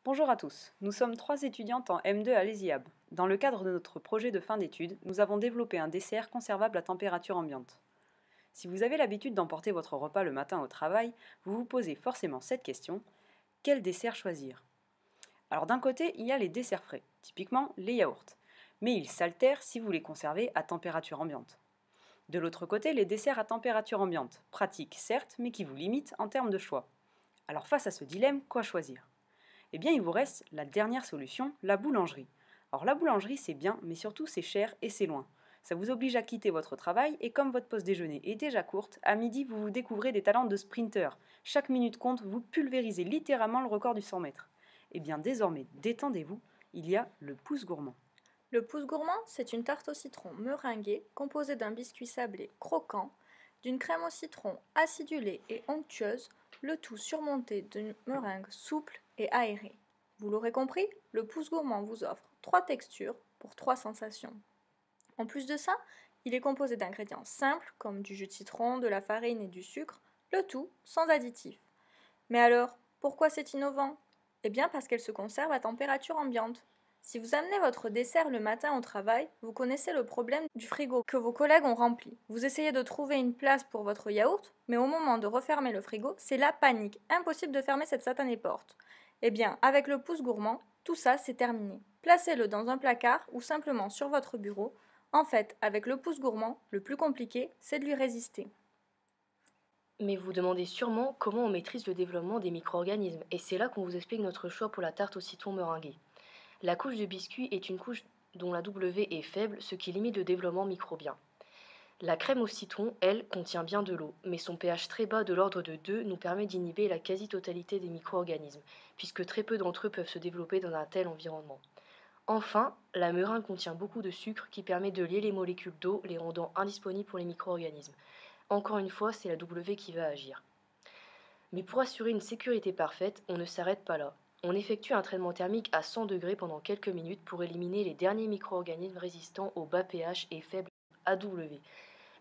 Bonjour à tous, nous sommes 3 étudiantes en M2 à l'ESIAB. Dans le cadre de notre projet de fin d'études, nous avons développé un dessert conservable à température ambiante. Si vous avez l'habitude d'emporter votre repas le matin au travail, vous vous posez forcément cette question, quel dessert choisir? Alors d'un côté, il y a les desserts frais, typiquement les yaourts, mais ils s'altèrent si vous les conservez à température ambiante. De l'autre côté, les desserts à température ambiante, pratiques certes, mais qui vous limitent en termes de choix. Alors face à ce dilemme, quoi choisir? Eh bien, il vous reste la dernière solution, la boulangerie. Alors la boulangerie, c'est bien, mais surtout c'est cher et c'est loin. Ça vous oblige à quitter votre travail et comme votre pause déjeuner est déjà courte, à midi, vous vous découvrez des talents de sprinter. Chaque minute compte, vous pulvérisez littéralement le record du 100 mètres. Eh bien, désormais, détendez-vous, il y a le pouce gourmand. Le pouce gourmand, c'est une tarte au citron meringuée composée d'un biscuit sablé croquant, d'une crème au citron acidulée et onctueuse, le tout surmonté d'une meringue souple et aérée. Vous l'aurez compris, le pouce gourmand vous offre 3 textures pour 3 sensations. En plus de ça, il est composé d'ingrédients simples comme du jus de citron, de la farine et du sucre, le tout sans additifs. Mais alors, pourquoi c'est innovant? Eh bien parce qu'elle se conserve à température ambiante. Si vous amenez votre dessert le matin au travail, vous connaissez le problème du frigo que vos collègues ont rempli. Vous essayez de trouver une place pour votre yaourt, mais au moment de refermer le frigo, c'est la panique. Impossible de fermer cette satanée porte. Eh bien, avec le pouce gourmand, tout ça, c'est terminé. Placez-le dans un placard ou simplement sur votre bureau. En fait, avec le pouce gourmand, le plus compliqué, c'est de lui résister. Mais vous demandez sûrement comment on maîtrise le développement des micro-organismes, et c'est là qu'on vous explique notre choix pour la tarte au citron meringuée. La couche de biscuit est une couche dont la W est faible, ce qui limite le développement microbien. La crème au citron, elle, contient bien de l'eau, mais son pH très bas de l'ordre de 2 nous permet d'inhiber la quasi-totalité des micro-organismes, puisque très peu d'entre eux peuvent se développer dans un tel environnement. Enfin, la meringue contient beaucoup de sucre qui permet de lier les molécules d'eau, les rendant indisponibles pour les micro-organismes. Encore une fois, c'est la W qui va agir. Mais pour assurer une sécurité parfaite, on ne s'arrête pas là. On effectue un traitement thermique à 100 degrés pendant quelques minutes pour éliminer les derniers micro-organismes résistants au bas pH et faible AW.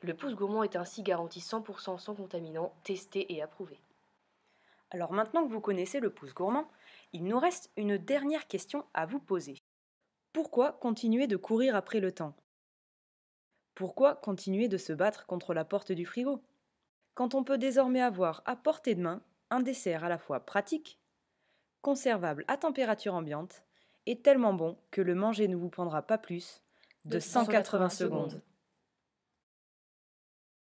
Le pouce gourmand est ainsi garanti 100% sans contaminants, testé et approuvé. Alors maintenant que vous connaissez le pouce gourmand, il nous reste une dernière question à vous poser. Pourquoi continuer de courir après le temps? Pourquoi continuer de se battre contre la porte du frigo? Quand on peut désormais avoir à portée de main un dessert à la fois pratique, conservable à température ambiante et tellement bon que le manger ne vous prendra pas plus de De 180 180 secondes. secondes.